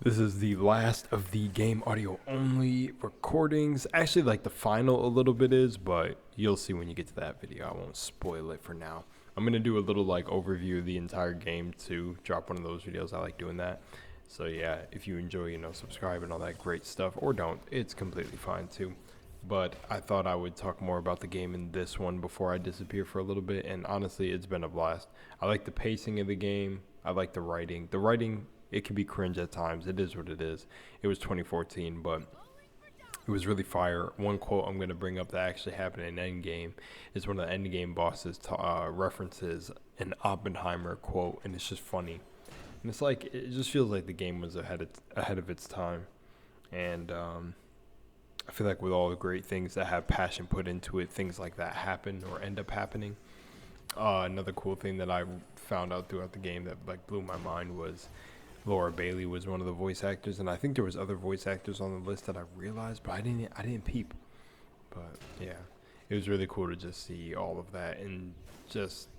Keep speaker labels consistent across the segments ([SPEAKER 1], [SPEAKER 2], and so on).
[SPEAKER 1] This is the last of the game audio only recordings. Actually, like the final a little bit is, but you'll see when you get to that video. I won't spoil it for now. I'm going to do a little like overview of the entire game to drop one of those videos. I like doing that. So yeah, if you enjoy, subscribe and all that great stuff, or don't, it's completely fine too. But I thought I would talk more about the game in this one before I disappear for a little bit, and honestly, it's been a blast. I like the pacing of the game. I like the writing. The writing, it can be cringe at times. It is what it is. It was 2014, but it was really fire. One quote I'm going to bring up that actually happened in Endgame is one of the Endgame bosses references an Oppenheimer quote, and it's just funny. And it's like, it just feels like the game was ahead of its time. And I feel like with all the great things that have passion put into it, things like that happen or end up happening. Another cool thing that I found out throughout the game that like blew my mind was Laura Bailey was one of the voice actors, and I think there was other voice actors on the list that I realized, but I didn't peep. But yeah, it was really cool to just see all of that, and just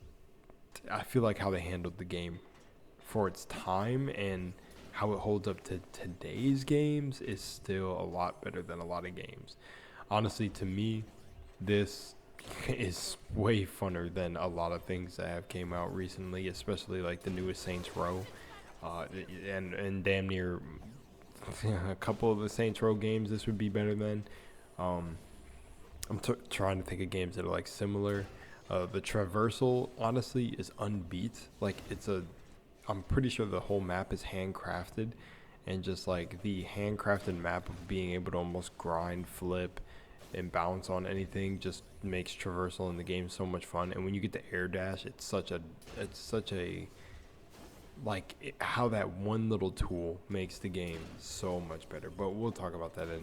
[SPEAKER 1] I feel like how they handled the game for its time and how it holds up to today's games is still a lot better than a lot of games. Honestly, to me, this is way funner than a lot of things that have came out recently, especially like the newest Saints Row, and damn near a couple of the Saints Row games. This would be better than. Um, I'm trying to think of games that are like similar. The traversal honestly is unbeat. Like I'm pretty sure the whole map is handcrafted, and just like the handcrafted map of being able to almost grind, flip, and bounce on anything just makes traversal in the game so much fun. And when you get the air dash, it's such a like how that one little tool makes the game so much better. But we'll talk about that in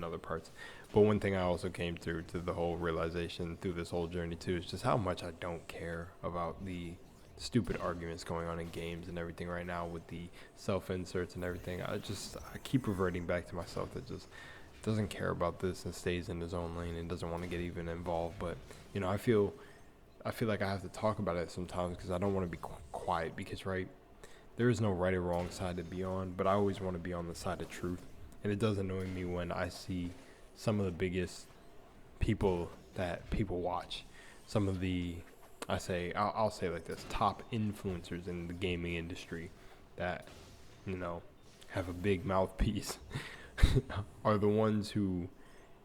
[SPEAKER 1] other parts. But one thing I also came through to the whole realization through this whole journey too is just how much I don't care about the stupid arguments going on in games and everything right now with the self inserts and everything. I keep reverting back to myself that just doesn't care about this and stays in his own lane and doesn't want to get even involved. But I feel like I have to talk about it sometimes because I don't want to be quiet, because right, there is no right or wrong side to be on, but I always want to be on the side of truth. And it does annoy me when I see some of the biggest people that people watch, some of the I'll say like this, top influencers in the gaming industry that have a big mouthpiece are the ones who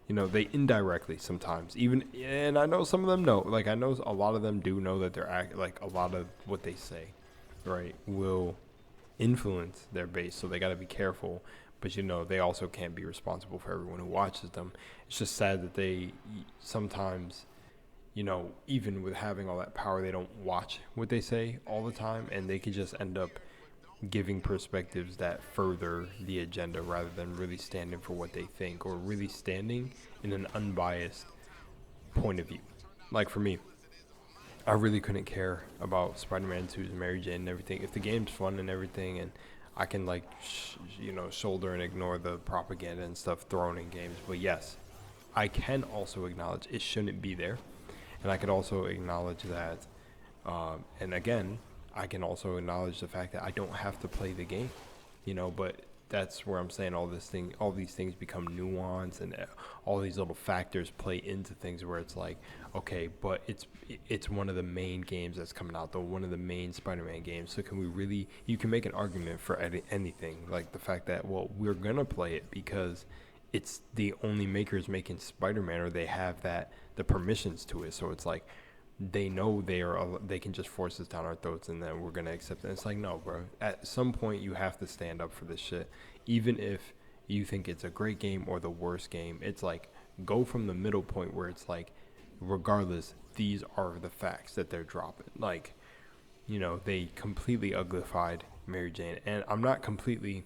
[SPEAKER 1] they indirectly sometimes even, and I know some of them know, like I know a lot of them do know that they're like a lot of what they say, right, will influence their base, so they got to be careful. But they also can't be responsible for everyone who watches them. It's just sad that they sometimes, even with having all that power, they don't watch what they say all the time, and they could just end up giving perspectives that further the agenda rather than really standing for what they think or really standing in an unbiased point of view. Like for me, I really couldn't care about Spider-Man 2's Mary Jane and everything. If the game's fun and everything, and I can like, shoulder and ignore the propaganda and stuff thrown in games. But yes, I can also acknowledge it shouldn't be there. And I could also acknowledge that, and again, I can also acknowledge the fact that I don't have to play the game, but that's where I'm saying all these things become nuanced, and all these little factors play into things where it's like, okay, but it's one of the main games that's coming out, though, one of the main Spider-Man games. So you can make an argument for anything, like the fact that, well, we're going to play it because it's the only makers making Spider-Man, or they have the permissions to it. So it's like, they know they can just force this down our throats and then we're going to accept it. It's like, no, bro. At some point, you have to stand up for this shit. Even if you think it's a great game or the worst game, it's like, go from the middle point where it's like, regardless, these are the facts that they're dropping. Like, they completely uglified Mary Jane. And I'm not completely,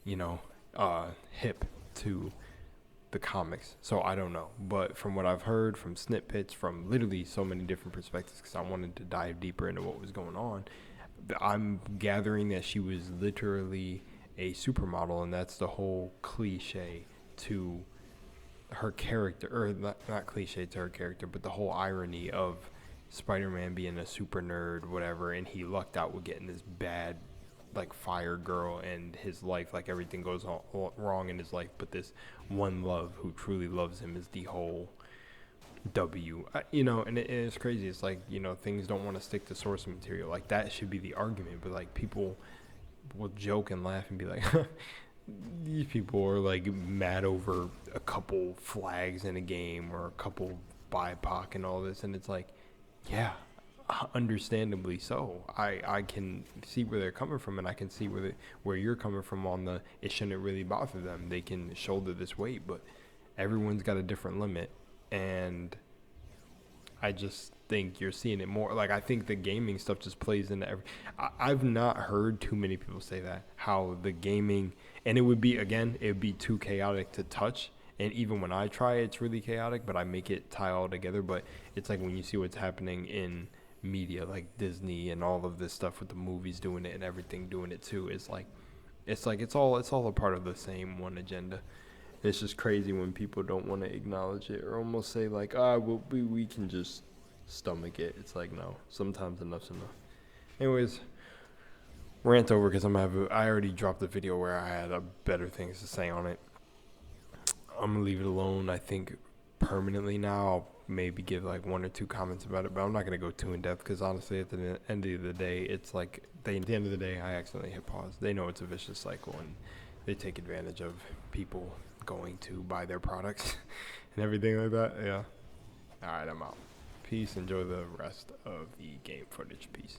[SPEAKER 1] hip to the comics, so I don't know, but from what I've heard from snippets from literally so many different perspectives, because I wanted to dive deeper into what was going on, I'm gathering that she was literally a supermodel, and that's the whole cliche to her character, or not cliche to her character, but the whole irony of Spider-Man being a super nerd, whatever, and he lucked out with getting this bad like fire girl and his life, like everything goes all wrong in his life, but this one love who truly loves him is the whole W. You know, and it's crazy. It's like, you know, things don't want to stick to source material. Like that should be the argument, but like people will joke and laugh and be like, these people are like mad over a couple flags in a game or a couple BIPOC and all this, and it's like, yeah, understandably so. I can see where they're coming from, and I can see where you're coming from on the it shouldn't really bother them. They can shoulder this weight, but everyone's got a different limit, and I just think you're seeing it more. Like, I think the gaming stuff just plays into every. I've not heard too many people say that, how the gaming, and it would be too chaotic to touch. And even when I try, it's really chaotic, but I make it tie all together. But it's like when you see what's happening in media, like Disney and all of this stuff with the movies doing it and everything doing it too. It's all a part of the same one agenda. It's just crazy when people don't want to acknowledge it or almost say like, we can just stomach it. It's like, no, sometimes enough's enough. Anyways, rant over because I already dropped the video where I had better things to say on it. I'm gonna leave it alone. I think permanently now. I'll maybe give like 1 or 2 comments about it, but I'm not gonna go too in depth because honestly, at the end of the day, it's like at the end of the day, I accidentally hit pause. They know it's a vicious cycle and they take advantage of people going to buy their products and everything like that. Yeah. All right, I'm out. Peace. Enjoy the rest of the game footage. Peace.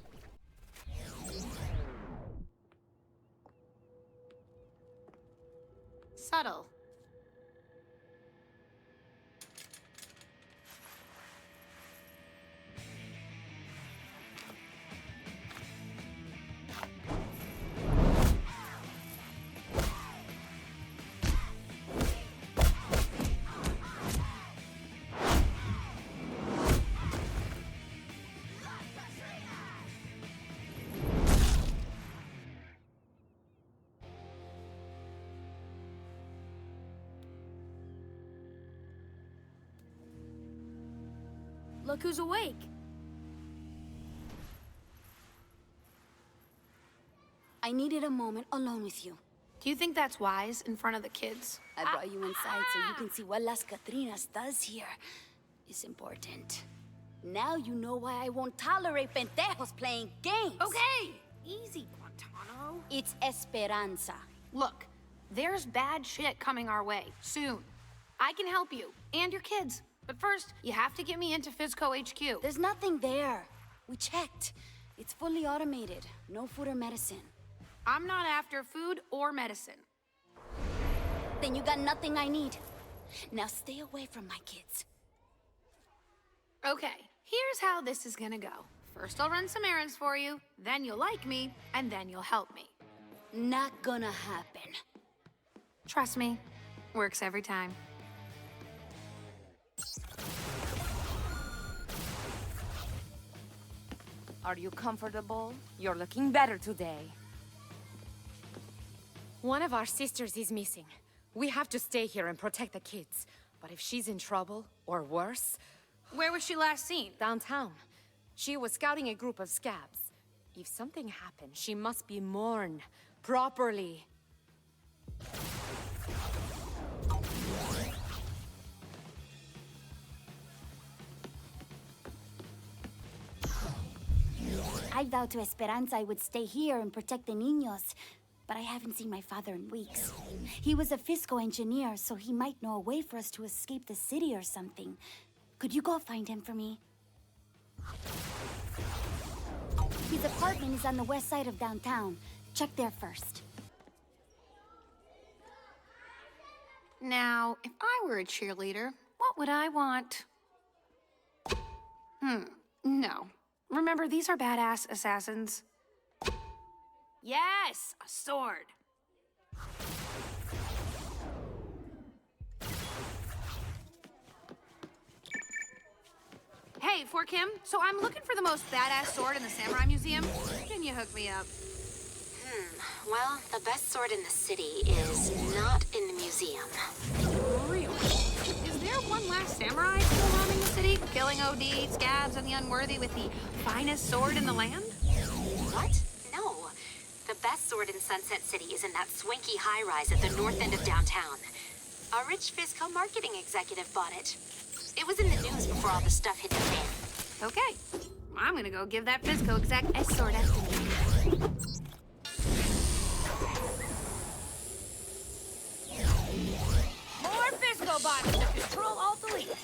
[SPEAKER 2] Subtle. Look who's awake.
[SPEAKER 3] I needed a moment alone with you.
[SPEAKER 2] Do you think that's wise in front of the kids?
[SPEAKER 3] I brought you inside so you can see what Las CATRINAS does here. It's important. Now you know why I won't tolerate pendejos playing games.
[SPEAKER 2] Okay, easy, Guantánamo.
[SPEAKER 3] It's esperanza.
[SPEAKER 2] Look, there's bad shit coming our way, soon. I can help you, and your kids. But first, you have to get me into Fizco HQ.
[SPEAKER 3] There's nothing there. We checked. It's fully automated. No food or medicine.
[SPEAKER 2] I'm not after food or medicine.
[SPEAKER 3] Then you got nothing I need. Now stay away from my kids.
[SPEAKER 2] Okay, here's how this is gonna go. First, I'll run some errands for you, then you'll like me, and then you'll help me.
[SPEAKER 3] Not gonna happen.
[SPEAKER 2] Trust me, works every time.
[SPEAKER 4] Are you comfortable? You're looking better today. One of our sisters is missing. We have to stay here and protect the kids. But if she's in trouble, or worse...
[SPEAKER 2] Where was she last seen?
[SPEAKER 4] Downtown. She was scouting a group of scabs. If something happened, she must be mourned properly.
[SPEAKER 3] I vowed to Esperanza I would stay here and protect the niños, but I haven't seen my father in weeks. He was a Fizco engineer, so he might know a way for us to escape the city or something. Could you go find him for me? His apartment is on the west side of downtown. Check there first.
[SPEAKER 2] Now, if I were a cheerleader, what would I want? No. Remember, these are badass assassins. Yes, a sword. Hey, For Kim, so I'm looking for the most badass sword in the Samurai Museum. Can you hook me up?
[SPEAKER 5] Well, the best sword in the city is not in the museum.
[SPEAKER 2] Really? Is there one last samurai still roaming the city, killing OD, scabs, and the unworthy with the finest sword in the land?
[SPEAKER 5] What? No. The best best sword in Sunset City is in that swanky high-rise at the north end of downtown. A rich Fisco marketing executive bought it. It was in the news before all the stuff hit the fan.
[SPEAKER 2] Okay, I'm gonna go give that Fisco exec a sword estimate. More Fisco bots to Control-Alt-Delete.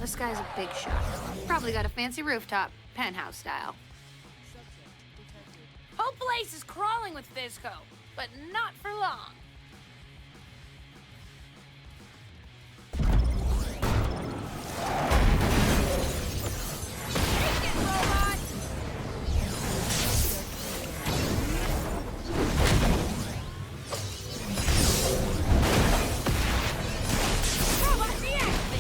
[SPEAKER 2] This guy's a big shot. Probably got a fancy rooftop, penthouse style. Whole place is crawling with Fisco, but not for long. Take it, robot! Robot, deactivate!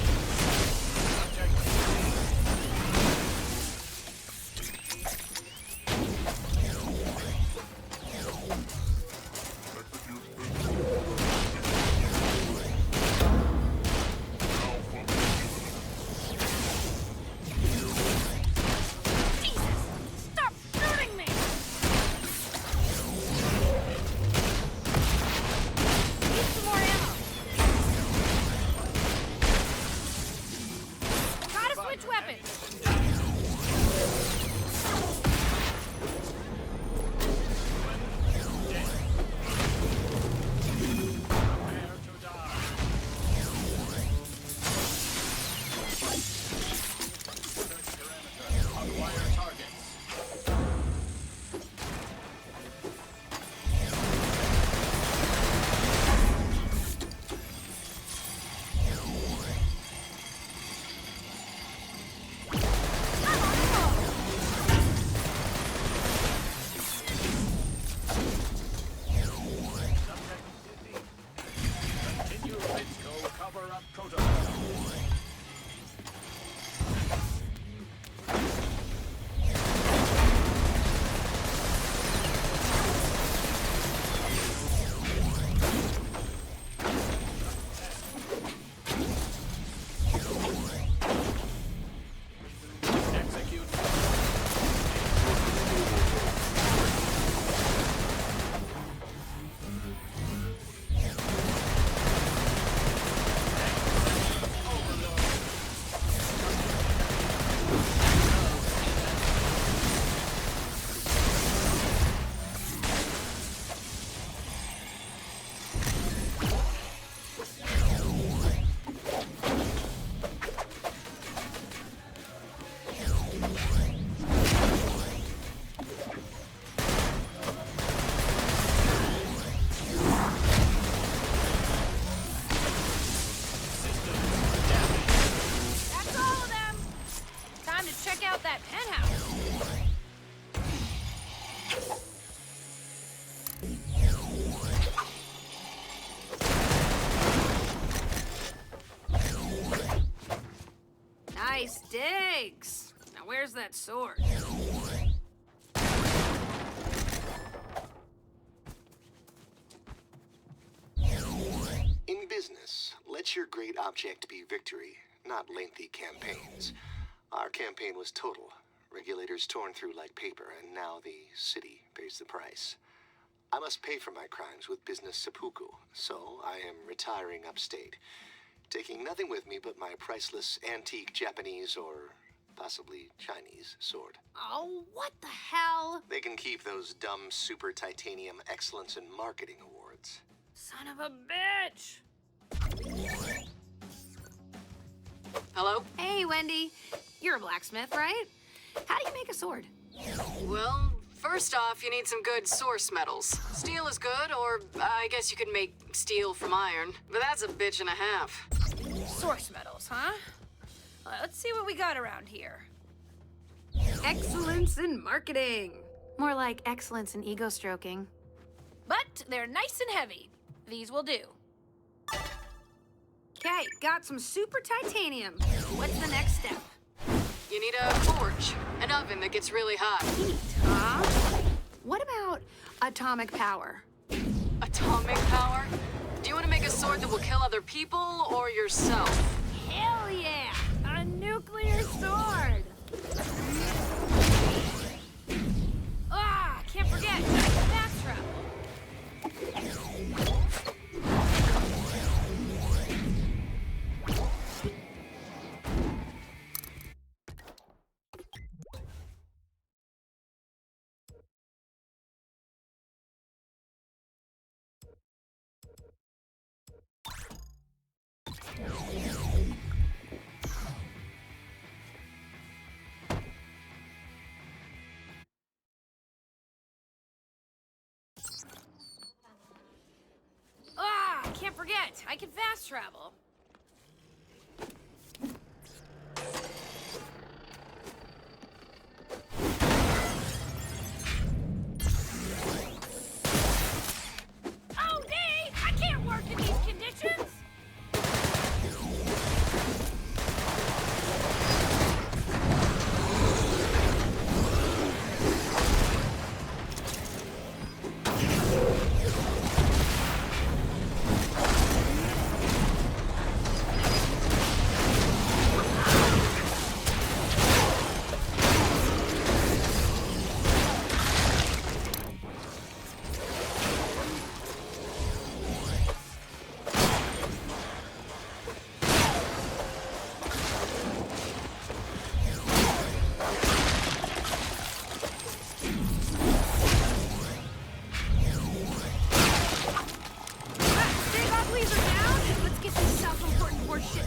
[SPEAKER 2] Nice digs. Now where's that sword?
[SPEAKER 6] In business, let your great object be victory, not lengthy campaigns. Our campaign was total. Regulators torn through like paper, and now the city pays the price. I must pay for my crimes with business seppuku, so I am retiring upstate, taking nothing with me but my priceless antique Japanese or possibly Chinese sword.
[SPEAKER 2] Oh, what the hell?
[SPEAKER 6] They can keep those dumb super titanium excellence in marketing awards.
[SPEAKER 2] Son of a bitch!
[SPEAKER 5] Hello?
[SPEAKER 2] Hey, Wendy. You're a blacksmith, right? How do you make a sword?
[SPEAKER 5] Well, first off, you need some good source metals. Steel is good, or I guess you could make steel from iron, but that's a bitch and a half.
[SPEAKER 2] Source metals, huh? Let's see what we got around here. Excellence in marketing. More like excellence in ego stroking. But they're nice and heavy. These will do. Okay, got some super titanium. What's the next step?
[SPEAKER 7] You need a forge, an oven that gets really hot.
[SPEAKER 2] Heat, huh? What about atomic power?
[SPEAKER 7] Atomic power? Do you want to make a sword that will kill other people or yourself?
[SPEAKER 2] Hell yeah! A nuclear sword! Ah, can't forget, fast travel. Ah, can't forget, I can fast travel. Oh, hey! I can't work in these conditions!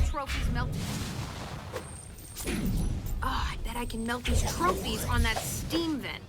[SPEAKER 2] Trophies melted. Oh, I bet I can melt these trophies on that steam vent.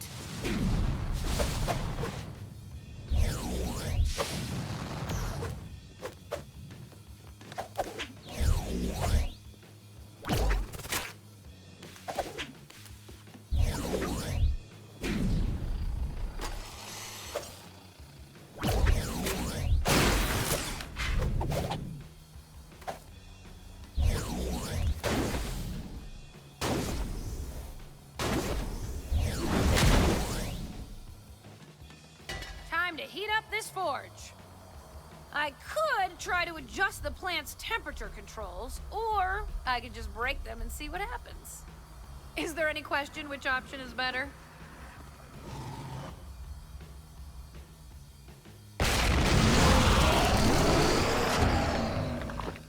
[SPEAKER 2] To heat up this forge. I could try to adjust the plant's temperature controls, or I could just break them and see what happens. Is there any question which option is better?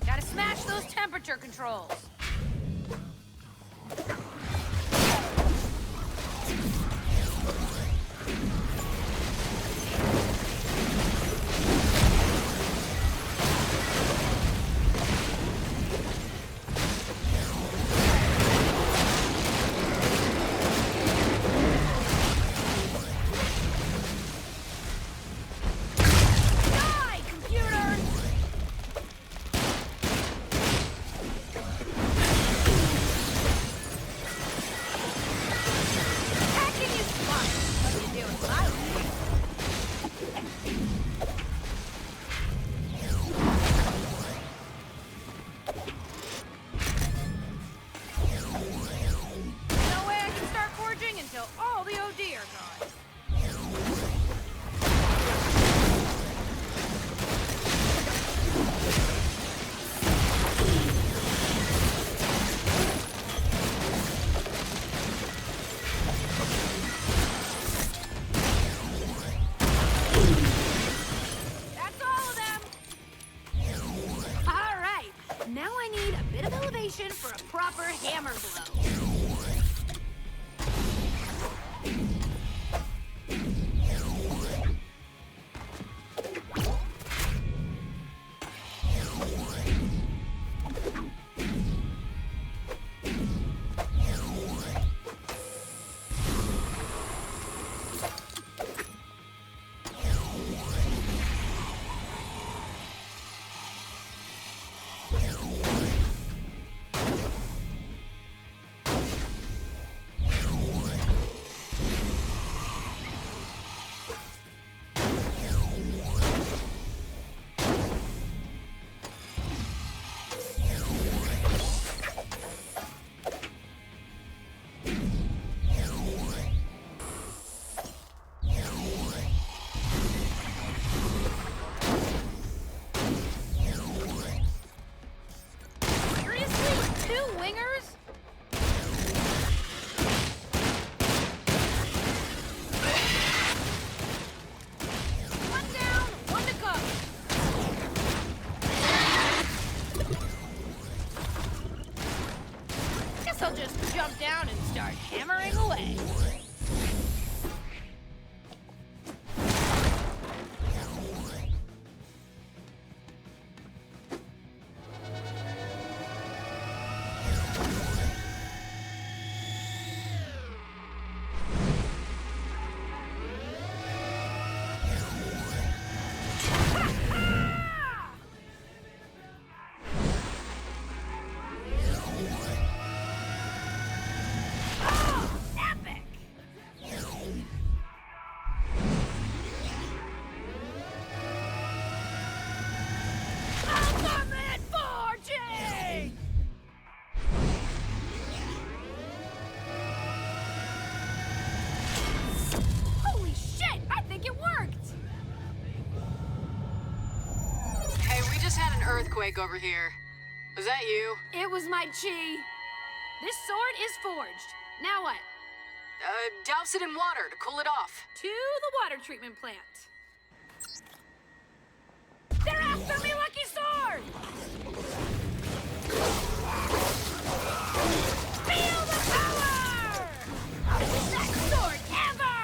[SPEAKER 2] Gotta smash those temperature controls. For a proper hammer blow.
[SPEAKER 7] earthquake over here. Was that you?
[SPEAKER 2] It was my chi. This sword is forged. Now what?
[SPEAKER 7] Douse it in water to cool it off.
[SPEAKER 2] To the water treatment plant. They're after me, Lucky Sword! Feel the power! Best sword ever!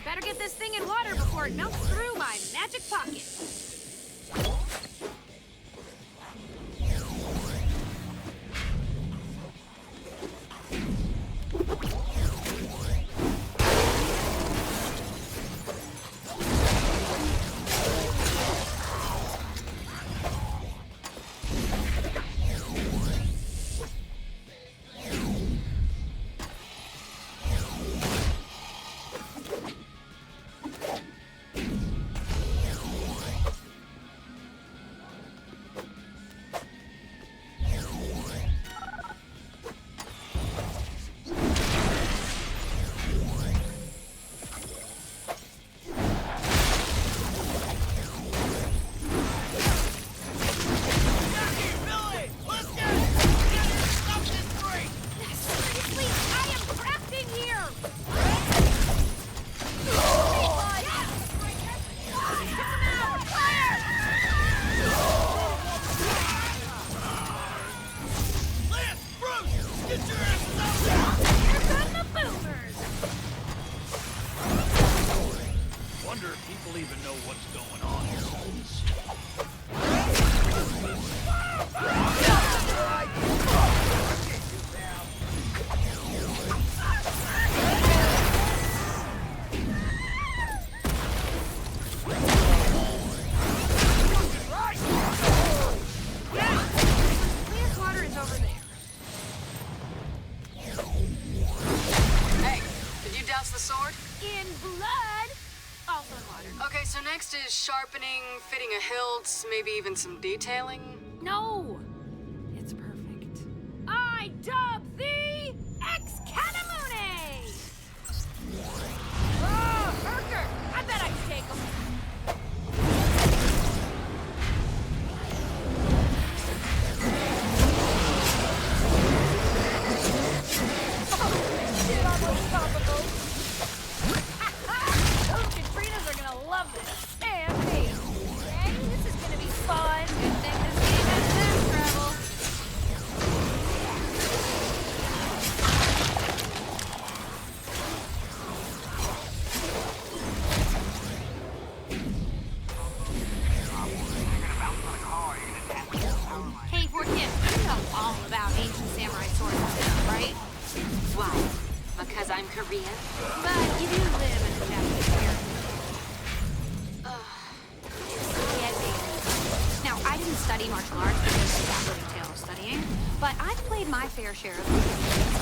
[SPEAKER 2] Better get this thing in water before it melts through my magic pocket.
[SPEAKER 7] Next is sharpening, fitting a hilt, maybe even some detailing.
[SPEAKER 2] No! It's perfect. I dub thee Ex-Canamune! Oh, Urker! I bet I can take him. Oh, shit, almost topical. Those CATRINAS are gonna love this. And me. Okay, this is gonna be fun. Good thing this game has fast travel. Hey, 4 kids, you know all about ancient samurai swords and stuff, right?
[SPEAKER 5] Why? Because I'm Korean?
[SPEAKER 2] But you do live in a Japanese area. Now, I didn't study martial arts because that would entail studying, but I've played my fair share of them.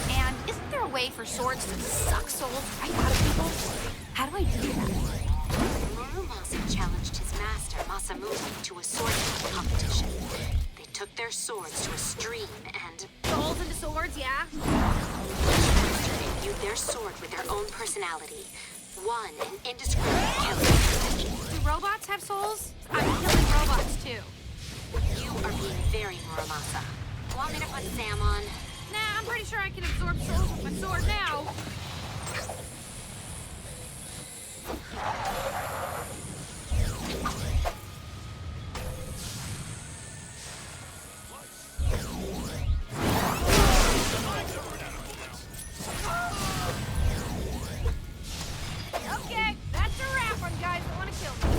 [SPEAKER 2] And isn't there a way for swords to suck souls right out of people? How do I do that?
[SPEAKER 5] Muramasa challenged his master, Masamune, to a sword competition. They took their swords to a stream and...
[SPEAKER 2] Souls into swords, yeah?
[SPEAKER 5] Each master imbued their sword with their own personality. One an indiscriminate killer.
[SPEAKER 2] Do robots have souls? I'm killing robots, too.
[SPEAKER 5] You are being very Muramasa. Want me to put Sam on?
[SPEAKER 2] Nah, I'm pretty sure I can absorb souls with my sword now. Okay, that's a wrap on guys that want to kill me.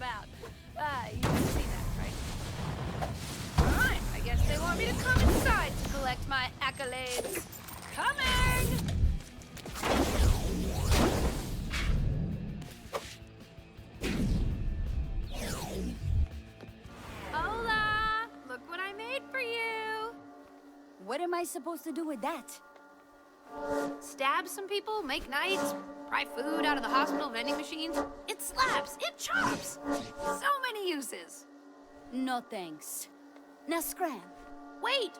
[SPEAKER 2] about. You see that, right? Fine, I guess they want me to come inside to collect my accolades. Coming! Hola! Look what I made for you!
[SPEAKER 3] What am I supposed to do with that?
[SPEAKER 2] Stab some people, make knights, pry food out of the hospital vending machines. It slaps, it chops. So many uses.
[SPEAKER 3] No thanks. Now scram.
[SPEAKER 2] Wait!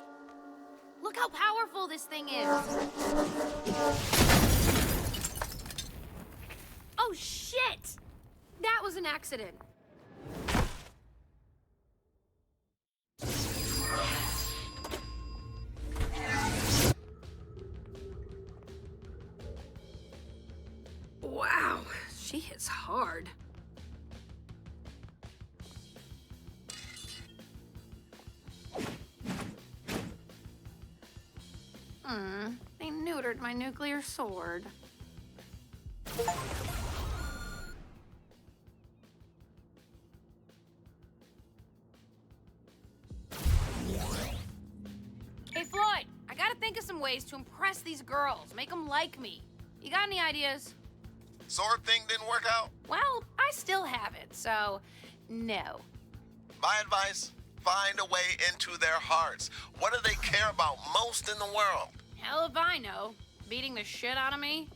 [SPEAKER 2] Look how powerful this thing is. Oh, shit! That was an accident. Wow, she hits hard. They neutered my nuclear sword. Hey, Floyd, I gotta think of some ways to impress these girls, make them like me. You got any ideas?
[SPEAKER 8] Sword thing didn't work out?
[SPEAKER 2] Well, I still have it, so no.
[SPEAKER 8] My advice, find a way into their hearts. What do they care about most in the world?
[SPEAKER 2] Hell if I know. Beating the shit out of me?